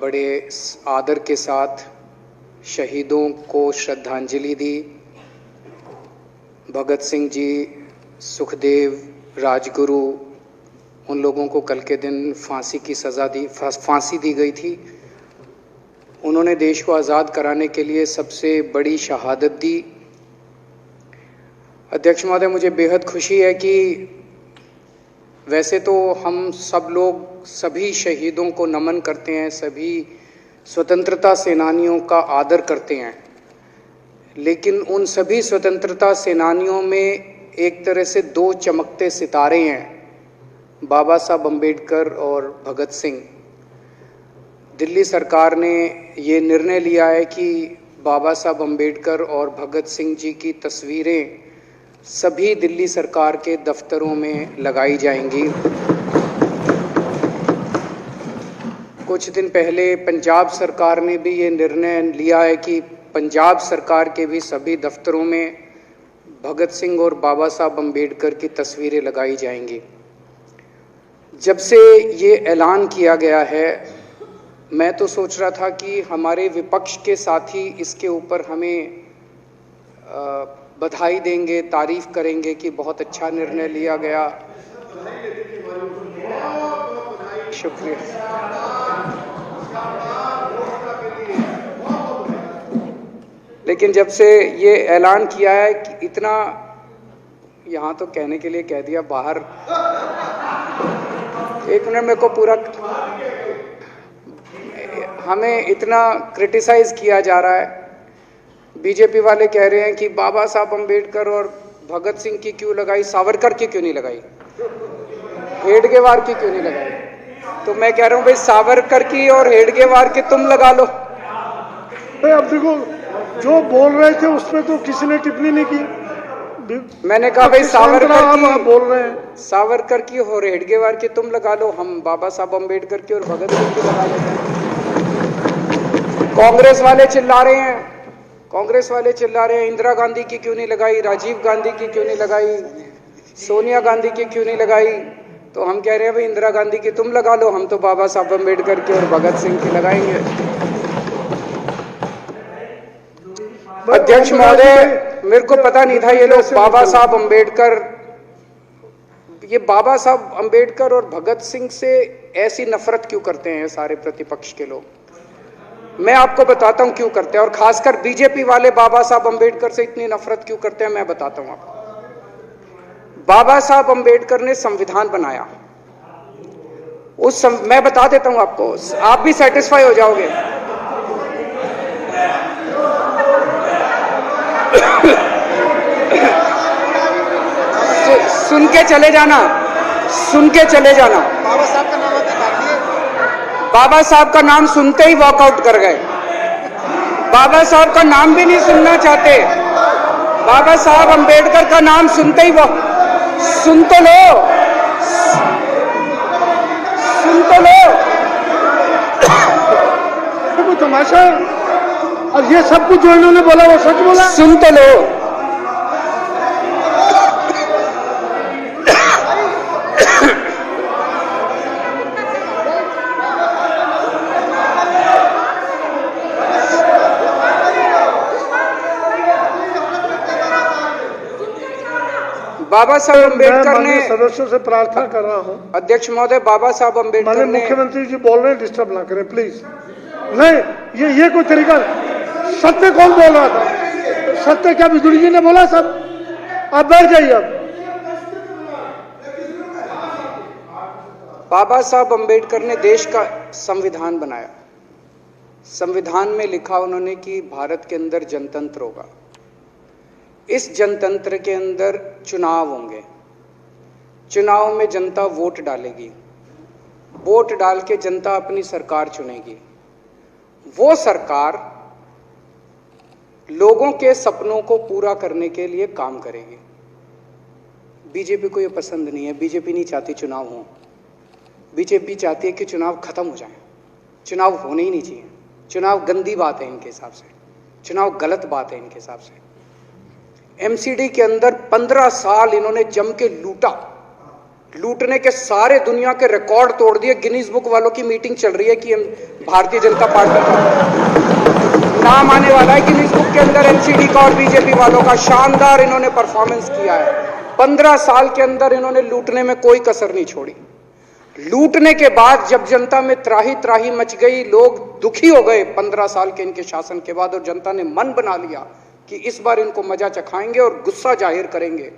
बड़े आदर के साथ शहीदों को श्रद्धांजलि दी। भगत सिंह जी, सुखदेव, राजगुरु, उन लोगों को कल के दिन फांसी दी गई थी। उन्होंने देश को आज़ाद कराने के लिए सबसे बड़ी शहादत दी। अध्यक्ष महोदय, मुझे बेहद खुशी है कि वैसे तो हम सब लोग सभी शहीदों को नमन करते हैं, सभी स्वतंत्रता सेनानियों का आदर करते हैं, लेकिन उन सभी स्वतंत्रता सेनानियों में एक तरह से दो चमकते सितारे हैं, बाबा साहब अम्बेडकर और भगत सिंह। दिल्ली सरकार ने ये निर्णय लिया है कि बाबा साहब अम्बेडकर और भगत सिंह जी की तस्वीरें सभी दिल्ली सरकार के दफ्तरों में लगाई जाएंगी। कुछ दिन पहले पंजाब सरकार ने भी ये निर्णय लिया है कि पंजाब सरकार के भी सभी दफ्तरों में भगत सिंह और बाबा साहब अम्बेडकर की तस्वीरें लगाई जाएंगी। जब से ये ऐलान किया गया है, मैं तो सोच रहा था कि हमारे विपक्ष के साथी इसके ऊपर हमें बधाई देंगे, तारीफ करेंगे कि बहुत अच्छा निर्णय लिया गया। शुक्रिया। लेकिन जब से ये ऐलान किया है कि इतना, यहाँ तो कहने के लिए कह दिया, बाहर एक मिनट मेरे को पूरा, हमें इतना क्रिटिसाइज किया जा रहा है। बीजेपी वाले कह रहे हैं कि बाबा साहब अम्बेडकर और भगत सिंह की क्यों लगाई, सावरकर की क्यों नहीं लगाई, हेडगेवार की क्यों नहीं लगाई। तो मैं कह रहा हूं भाई, सावरकर की और हेडगेवार की तुम लगा लो। अब देखो, जो बोल रहे थे उसमें तो किसी ने टिप्पणी नहीं की। मैंने कहा भाई सावरकर की बोल रहे हैं, सावरकर की और हेडगेवार की तुम लगा लो, हम बाबा साहब अम्बेडकर की और भगत सिंह की लगा लेते हैं। कांग्रेस वाले चिल्ला रहे हैं, इंदिरा गांधी की क्यों नहीं लगाई, राजीव गांधी की क्यों नहीं लगाई, सोनिया गांधी की क्यों नहीं लगाई। तो हम कह रहे हैं भाई, इंदिरा गांधी की तुम लगा लो, हम तो बाबा साहब अम्बेडकर की और भगत सिंह की लगाएंगे। अध्यक्ष महोदय, मेरे को पता नहीं था ये लोग बाबा साहब अम्बेडकर और भगत सिंह से ऐसी नफरत क्यों करते हैं सारे प्रतिपक्ष के लोग। मैं आपको बताता हूं क्यों करते हैं, और खासकर बीजेपी वाले बाबा साहब अम्बेडकर से इतनी नफरत क्यों करते हैं, मैं बताता हूं आपको। बाबा साहब अम्बेडकर ने संविधान बनाया, मैं बता देता हूं आपको, आप भी सेटिस्फाई हो जाओगे। सुन के चले जाना। बाबा साहब का नाम सुनते ही वॉकआउट कर गए। बाबा साहब का नाम भी नहीं सुनना चाहते। बाबा साहब अम्बेडकर का नाम सुनते ही सुन तो लो। वो तमाशा, और ये सब कुछ जो इन्होंने बोला वो सच बोला। सुन तो लो। बाबा साहब अम्बेडकर ने, सदस्यों से प्रार्थना कर रहा हूं, अध्यक्ष महोदय, बाबा साहब अम्बेडकर ने, मुख्यमंत्री जी बोल रहे हैं, डिस्टर्ब ना करें प्लीज। नहीं, ये कोई तरीका। सत्य कौन बोल रहा था? सत्य क्या बिजुली जी ने बोला? सब आप बैठ जाइए। अब बाबा साहब अम्बेडकर ने देश का संविधान बनाया। संविधान में लिखा उन्होंने कि भारत के अंदर जनतंत्र होगा। इस जनतंत्र के अंदर चुनाव होंगे। चुनाव में जनता वोट डालेगी। वोट डाल के जनता अपनी सरकार चुनेगी। वो सरकार लोगों के सपनों को पूरा करने के लिए काम करेगी। बीजेपी को ये पसंद नहीं है। बीजेपी नहीं चाहती चुनाव हो। बीजेपी चाहती है कि चुनाव खत्म हो जाए। चुनाव होने ही नहीं चाहिए। चुनाव गंदी बात है इनके हिसाब से। चुनाव गलत बात है इनके हिसाब से। एमसीडी के अंदर 15 साल इन्होंने जम के लूटा। लूटने के सारे दुनिया के रिकॉर्ड तोड़ दिए। गिनीज बुक वालों की मीटिंग चल रही है कि भारतीय जनता पार्टी का नाम आने वाला है गिनीज बुक के अंदर, एनसीडी का और बीजेपी वालों का। शानदार इन्होंने परफॉर्मेंस किया है। 15 साल के अंदर इन्होंने लूटने में कोई कसर नहीं छोड़ी। लूटने के बाद जब जनता में त्राही त्राही मच गई, लोग दुखी हो गए 15 साल के इनके शासन के बाद, और जनता ने मन बना लिया कि इस बार इनको मजा चखाएंगे और गुस्सा जाहिर करेंगे।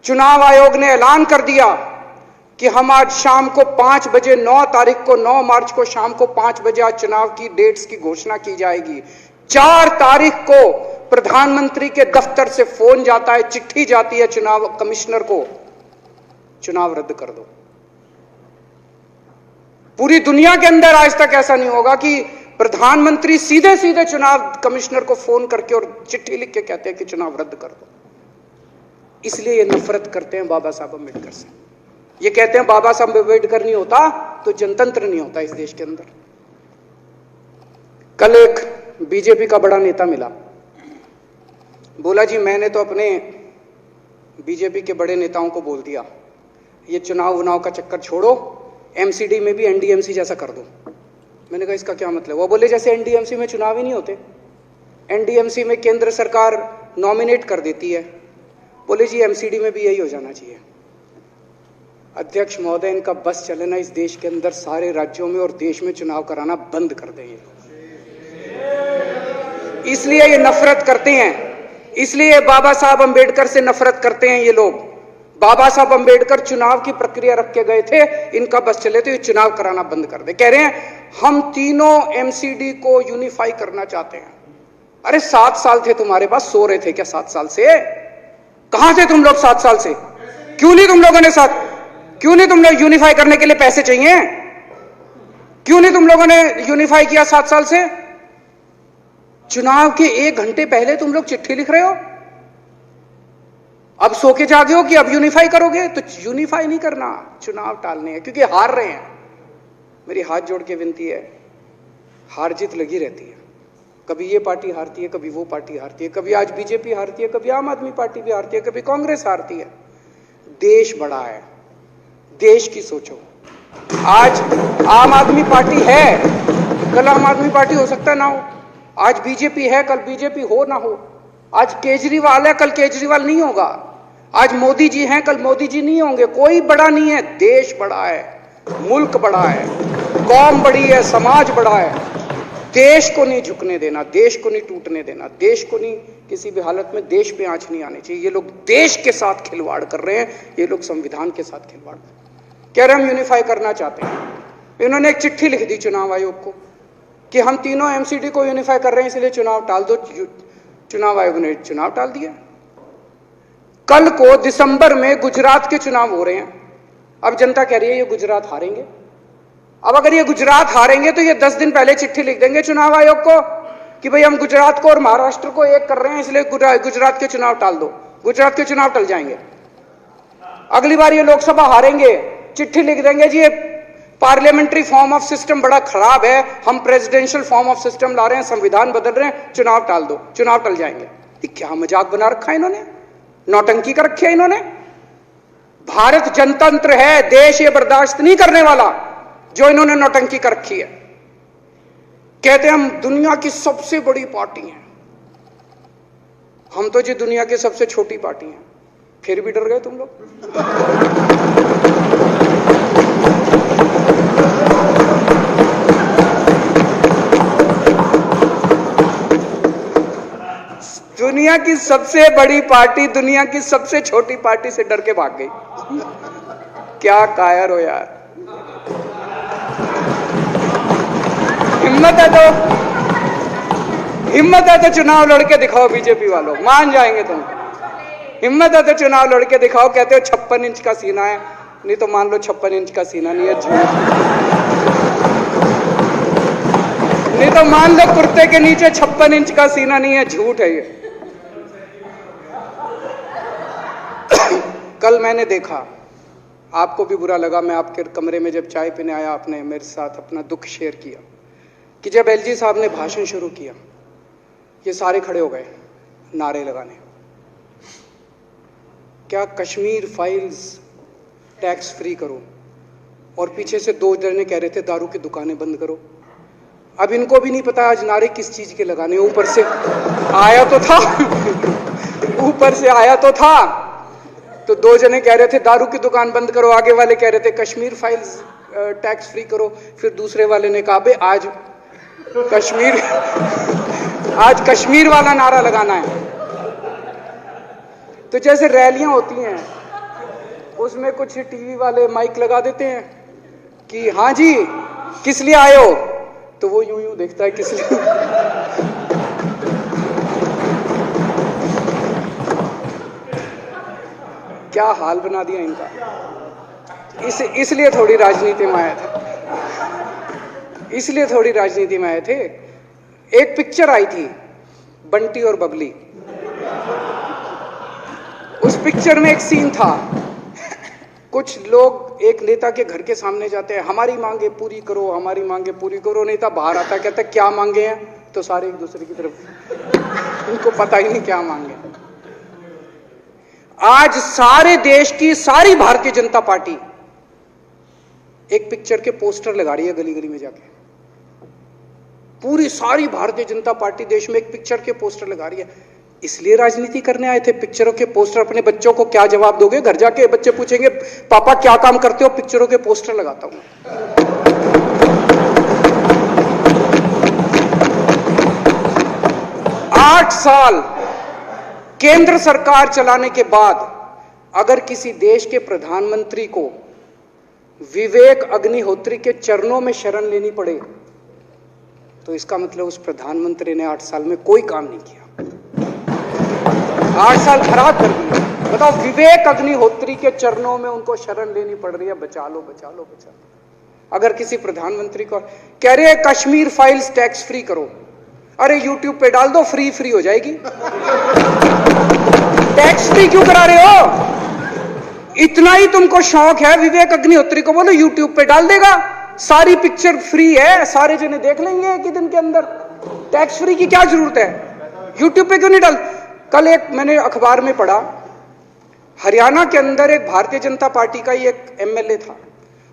चुनाव आयोग ने ऐलान कर दिया कि हम आज शाम को 5 बजे 9 तारीख को 9 मार्च को शाम को 5 बजे आज चुनाव की डेट्स की घोषणा की जाएगी। 4 तारीख को प्रधानमंत्री के दफ्तर से फोन जाता है, चिट्ठी जाती है चुनाव कमिश्नर को, चुनाव रद्द कर दो। पूरी दुनिया के अंदर आज तक ऐसा नहीं होगा कि प्रधानमंत्री सीधे सीधे चुनाव कमिश्नर को फोन करके और चिट्ठी लिख के कहते हैं कि चुनाव रद्द कर दो। इसलिए ये नफरत करते हैं बाबा साहब अम्बेडकर से। ये कहते हैं बाबा साहब अम्बेडकर नहीं होता तो जनतंत्र नहीं होता इस देश के अंदर। कल एक बीजेपी का बड़ा नेता मिला, बोला जी मैंने तो अपने बीजेपी के बड़े नेताओं को बोल दिया ये चुनाव का चक्कर छोड़ो, एमसीडी में भी एनडीएमसी जैसा कर दो। मैंने कहा इसका क्या मतलब? वो बोले जैसे एनडीएमसी में चुनाव ही नहीं होते, एनडीएमसी में केंद्र सरकार नॉमिनेट कर देती है, बोले जी एमसीडी में भी यही हो जाना चाहिए। अध्यक्ष महोदय, इनका बस चले ना इस देश के अंदर सारे राज्यों में और देश में चुनाव कराना बंद कर दें। इसलिए ये नफरत करते हैं, इसलिए बाबा साहब अम्बेडकर से नफरत करते हैं ये लोग। बाबा साहब अम्बेडकर चुनाव की प्रक्रिया रख के गए थे, इनका बस चले तो ये चुनाव कराना बंद कर दे। कह रहे हैं हम तीनों एमसीडी को यूनिफाई करना चाहते हैं। अरे 7 साल थे तुम्हारे पास, सो रहे थे क्या 7 साल से? कहां थे तुम लोग 7 साल से? क्यों नहीं तुम लोगों ने क्यों नहीं तुम लोग यूनिफाई करने के लिए पैसे चाहिए? क्यों नहीं तुम लोगों ने यूनिफाई किया 7 साल से? चुनाव के 1 घंटे पहले तुम लोग चिट्ठी लिख रहे हो, अब सो के जागे हो कि अब यूनिफाई करोगे। तो यूनिफाई नहीं करना, चुनाव टालने हैं, क्योंकि हार रहे हैं। मेरी हाथ जोड़ के विनती है, हार जीत लगी रहती है। कभी ये पार्टी हारती है, कभी वो पार्टी हारती है, कभी आज बीजेपी हारती है, कभी आम आदमी पार्टी भी हारती है, कभी कांग्रेस हारती है। देश बड़ा है, देश की सोचो। आज आम आदमी पार्टी है, कल आम आदमी पार्टी हो सकता ना हो। आज बीजेपी है, कल बीजेपी हो ना हो। आज केजरीवाल है, कल केजरीवाल नहीं होगा। आज मोदी जी हैं, कल मोदी जी नहीं होंगे। कोई बड़ा नहीं है, देश बड़ा है, मुल्क बड़ा है, कौम बड़ी है, समाज बड़ा है। देश को नहीं झुकने देना, देश को नहीं टूटने देना, देश को नहीं किसी भी हालत में देश पे आंच नहीं आनी चाहिए। ये लोग देश के साथ खिलवाड़ कर रहे हैं, ये लोग संविधान के साथ खिलवाड़ कह रहे हैं। हम यूनिफाई करना चाहते हैं। इन्होंने एक चिट्ठी लिख दी चुनाव आयोग को कि हम तीनों एमसीडी को यूनिफाई कर रहे हैं, इसलिए चुनाव टाल दो। चुनाव आयोग ने चुनाव टाल दिया। कल को दिसंबर में गुजरात के चुनाव हो रहे हैं। अब जनता कह रही है ये गुजरात हारेंगे। अब अगर ये गुजरात हारेंगे तो ये 10 दिन पहले चिट्ठी लिख देंगे चुनाव आयोग को कि भाई हम गुजरात को और महाराष्ट्र को एक कर रहे हैं, इसलिए गुजरात के चुनाव टाल दो। गुजरात के चुनाव टल जाएंगे। अगली बार ये लोकसभा हारेंगे, चिट्ठी लिख देंगे जी ये पार्लियामेंट्री फॉर्म ऑफ सिस्टम बड़ा खराब है, हम प्रेसिडेंशियल फॉर्म ऑफ सिस्टम ला रहे हैं, संविधान बदल रहे हैं, चुनाव टाल दो। चुनाव टल जाएंगे। ये क्या मजाक बना रखा है इन्होंने, नौटंकी कर रखी है इन्होंने। भारत जनतंत्र है, देश ये बर्दाश्त नहीं करने वाला जो इन्होंने नौटंकी कर रखी है। कहते हैं हम दुनिया की सबसे बड़ी पार्टी हैं, हम तो जी दुनिया की सबसे छोटी पार्टी हैं। फिर भी डर गए तुम लोग। दुनिया की सबसे बड़ी पार्टी दुनिया की सबसे छोटी पार्टी से डर के भाग गई। क्या कायर हो यार। हिम्मत है तो चुनाव लड़के दिखाओ बीजेपी वालों, मान जाएंगे तुम। हिम्मत है तो चुनाव लड़के दिखाओ। कहते हो 56 इंच का सीना है, नहीं तो मान लो 56 इंच का सीना नहीं है, झूठ। नहीं तो मान लो कुर्ते के नीचे 56 इंच का सीना नहीं है, झूठ है ये। कल मैंने देखा, आपको भी बुरा लगा, मैं आपके कमरे में जब चाय पीने आया, आपने मेरे साथ अपना दुख शेयर किया कि जब एलजी साहब ने भाषण शुरू किया, ये सारे खड़े हो गए नारे लगाने। क्या कश्मीर फाइल्स टैक्स फ्री करो, और पीछे से 2 जने कह रहे थे दारू की दुकानें बंद करो। अब इनको भी नहीं पता आज नारे किस चीज के लगाने, ऊपर से आया तो था ऊपर से आया तो था। तो 2 जने कह रहे थे दारू की दुकान बंद करो, आगे वाले कह रहे थे कश्मीर फाइल्स टैक्स फ्री करो, फिर दूसरे वाले ने कहा बे आज कश्मीर वाला नारा लगाना है। तो जैसे रैलियां होती हैं उसमें कुछ टीवी वाले माइक लगा देते हैं कि हाँ जी किस लिए आए हो, तो वो यूं यूं देखता है किस लिए क्या हाल बना दिया इनका। इसलिए थोड़ी राजनीति में आए थे, इसलिए थोड़ी राजनीति में आए थे। एक पिक्चर आई थी बंटी और बबली, उस पिक्चर में एक सीन था, कुछ लोग एक नेता के घर के सामने जाते हैं, हमारी मांगे पूरी करो, हमारी मांगे पूरी करो। नेता बाहर आता है, कहता है क्या मांगे हैं, तो सारे एक दूसरे की तरफ, उनको पता ही नहीं क्या मांगे। आज सारे देश की सारी भारतीय जनता पार्टी एक पिक्चर के पोस्टर लगा रही है गली गली में जाके। पूरी सारी भारतीय जनता पार्टी देश में एक पिक्चर के पोस्टर लगा रही है। इसलिए राजनीति करने आए थे, पिक्चरों के पोस्टर। अपने बच्चों को क्या जवाब दोगे? घर जाके बच्चे पूछेंगे पापा क्या काम करते हो? पिक्चरों के पोस्टर लगाता हूं। 8 साल केंद्र सरकार चलाने के बाद अगर किसी देश के प्रधानमंत्री को विवेक अग्निहोत्री के चरणों में शरण लेनी पड़े तो इसका मतलब उस प्रधानमंत्री ने 8 साल में कोई काम नहीं किया, 8 साल खराब कर दिए। बताओ, विवेक अग्निहोत्री के चरणों में उनको शरण लेनी पड़ रही है, बचा लो बचा लो बचा लो। अगर किसी प्रधानमंत्री को कह रहे हैं कश्मीर फाइल्स टैक्स फ्री करो, अरे यूट्यूब पे डाल दो, फ्री हो जाएगी। टैक्स फ्री क्यों करा रहे हो? इतना ही तुमको शौक है, विवेक अग्निहोत्री को बोलो यूट्यूब पे डाल देगा, सारी पिक्चर फ्री है, सारे जने देख लेंगे एक ही दिन के अंदर। टैक्स फ्री की क्या जरूरत है? यूट्यूब पे क्यों नहीं डाल? कल एक मैंने अखबार में पढ़ा, हरियाणा के अंदर एक भारतीय जनता पार्टी का ही एक एमएलए था,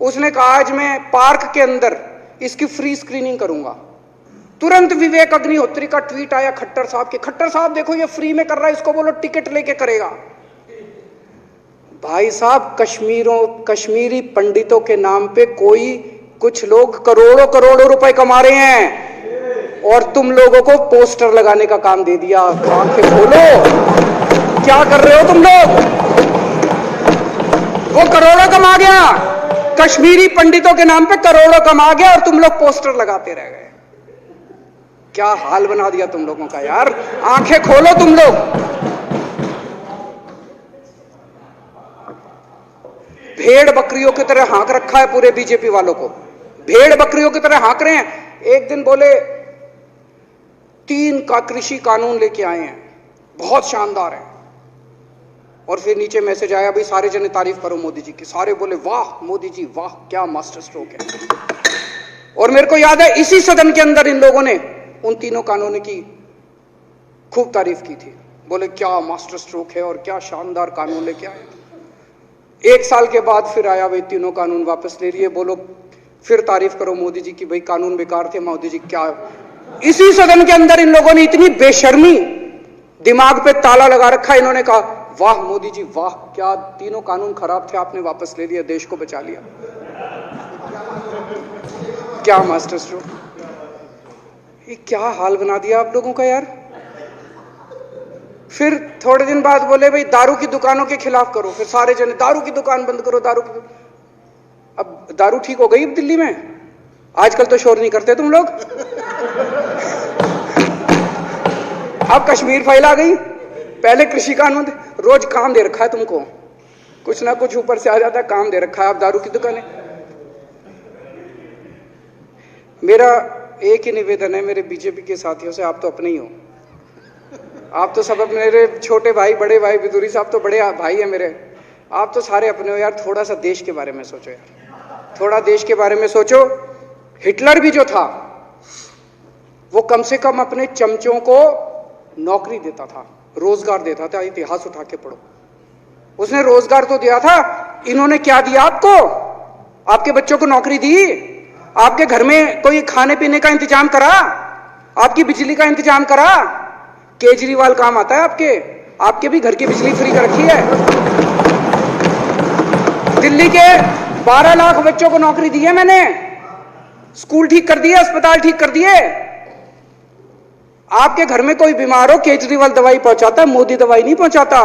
उसने कहा आज मैं पार्क के अंदर इसकी फ्री स्क्रीनिंग करूंगा। तुरंत विवेक अग्निहोत्री का ट्वीट आया खट्टर साहब के, खट्टर साहब देखो ये फ्री में कर रहा है, इसको बोलो टिकट लेके करेगा। भाई साहब, कश्मीरी पंडितों के नाम पे कुछ लोग करोड़ों रुपए कमा रहे हैं और तुम लोगों को पोस्टर लगाने का काम दे दिया। आंखें खोलो, क्या कर रहे हो तुम लोग? वो करोड़ों कमा गया, कश्मीरी पंडितों के नाम पे करोड़ों कमा गया और तुम लोग पोस्टर लगाते रह गए। क्या हाल बना दिया तुम लोगों का यार, आंखें खोलो तुम लोग। भेड़ बकरियों की तरह हाँक रखा है पूरे बीजेपी वालों को, भेड़ बकरियों की तरह हाँक रहे हैं। एक दिन बोले 3 का कृषि कानून लेके आए हैं, बहुत शानदार है, और फिर नीचे मैसेज आया भाई सारे जने तारीफ करो मोदी जी की। सारे बोले वाह मोदी जी वाह, क्या मास्टर स्ट्रोक है। और मेरे को याद है इसी सदन के अंदर इन लोगों ने उन 3 कानूनों की खूब तारीफ की थी, बोले क्या मास्टर स्ट्रोक है और क्या शानदार कानून लेके आए। 1 साल के बाद फिर आया भाई 3 कानून वापस ले लिए, बोलो फिर तारीफ करो मोदी जी की, भाई कानून बेकार थे मोदी जी। क्या इसी सदन के अंदर इन लोगों ने इतनी बेशर्मी, दिमाग पे ताला लगा रखा, इन्होंने कहा वाह मोदी जी वाह, क्या 3 कानून खराब थे आपने वापस ले लिया, देश को बचा लिया। क्या मास्टर स्ट्रोक, ये क्या हाल बना दिया आप लोगों का यार। फिर थोड़े दिन बाद बोले भाई दारू की दुकानों के खिलाफ करो, फिर सारे जने दारू की दुकान बंद करो, अब दारू ठीक हो गई दिल्ली में? आजकल तो शोर नहीं करते तुम लोग। अब कश्मीर फाइल आ गई, पहले कृषि कानून, रोज काम दे रखा है तुमको, कुछ ना कुछ ऊपर से आ जाता है, काम दे रखा है। अब दारू की दुकानें। मेरा एक ही निवेदन है मेरे बीजेपी के साथियों से, आप तो अपने ही हो, आप तो सब अपने, मेरे छोटे भाई बड़े भाई बिदुरी साहब तो बड़े भाई है मेरे, आप तो सारे अपने हो यार। थोड़ा सा देश के बारे में सोचो यार, थोड़ा देश के बारे में सोचो। हिटलर भी जो था वो कम से कम अपने चमचों को नौकरी देता था, रोजगार देता था। इतिहास उठा के पढ़ो, उसने रोजगार तो दिया था, इन्होंने क्या दिया आपको? आपके बच्चों को नौकरी दी? आपके घर में कोई खाने पीने का इंतजाम करा? आपकी बिजली का इंतजाम करा? केजरीवाल काम आता है आपके? आपके भी घर की बिजली फ्री कर रखी है। दिल्ली के 12 लाख बच्चों को नौकरी दी है मैंने, स्कूल ठीक कर दिए, अस्पताल ठीक कर दिए। आपके घर में कोई बीमार हो, केजरीवाल दवाई पहुंचाता है, मोदी दवाई नहीं पहुंचाता।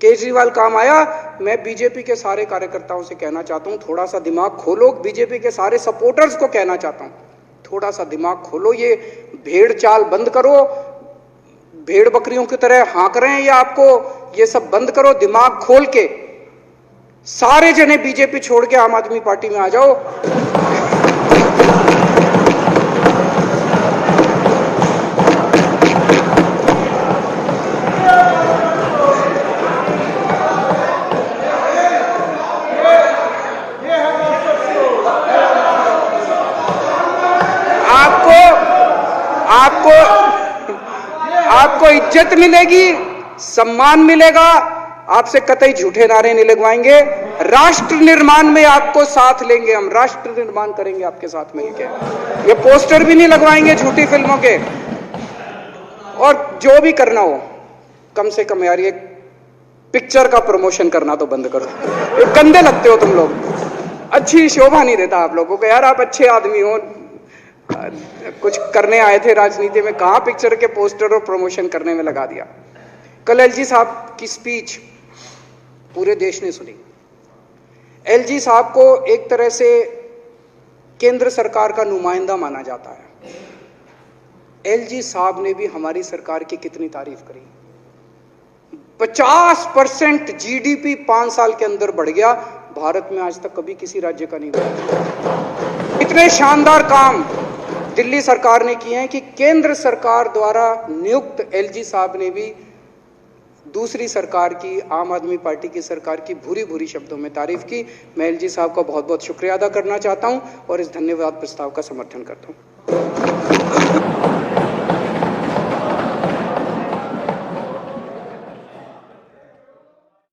केजरीवाल काम आया। मैं बीजेपी के सारे कार्यकर्ताओं से कहना चाहता हूं, थोड़ा सा दिमाग खोलो। बीजेपी के सारे सपोर्टर्स को कहना चाहता हूं, थोड़ा सा दिमाग खोलो। ये भेड़ चाल बंद करो, भेड़ बकरियों की तरह हाँक रहे हैं ये आपको, ये सब बंद करो। दिमाग खोल के सारे जने बीजेपी छोड़ के आम आदमी पार्टी में आ जाओ। आपको इज्जत मिलेगी, सम्मान मिलेगा। आपसे कतई झूठे नारे नहीं लगवाएंगे। राष्ट्र निर्माण में आपको साथ लेंगे हम, राष्ट्र निर्माण करेंगे आपके साथ मिलकर। ये पोस्टर भी नहीं लगवाएंगे झूठी फिल्मों के। और जो भी करना हो, कम से कम यार ये पिक्चर का प्रमोशन करना तो बंद करो। ये गंदे लगते हो तुम लोग, अच्छी शोभा नहीं देता आप लोगों को। यार आप अच्छे आदमी हो, कुछ करने आए थे राजनीति में, कहां पिक्चर के पोस्टर और प्रमोशन करने में लगा दिया। कल एलजी साहब की स्पीच पूरे देश ने सुनी। एलजी साहब को एक तरह से केंद्र सरकार का नुमाइंदा माना जाता है। एलजी साहब ने भी हमारी सरकार की कितनी तारीफ करी। 50% जीडीपी 5 साल के अंदर बढ़ गया। भारत में आज तक कभी किसी राज्य का नहीं बढ़ा। इतने शानदार काम दिल्ली सरकार ने किए हैं कि केंद्र सरकार द्वारा नियुक्त एलजी साहब ने भी दूसरी सरकार की, आम आदमी पार्टी की सरकार की भूरी भूरी शब्दों में तारीफ की। मैं एलजी साहब का बहुत बहुत शुक्रिया अदा करना चाहता हूं और इस धन्यवाद प्रस्ताव का समर्थन करता हूं।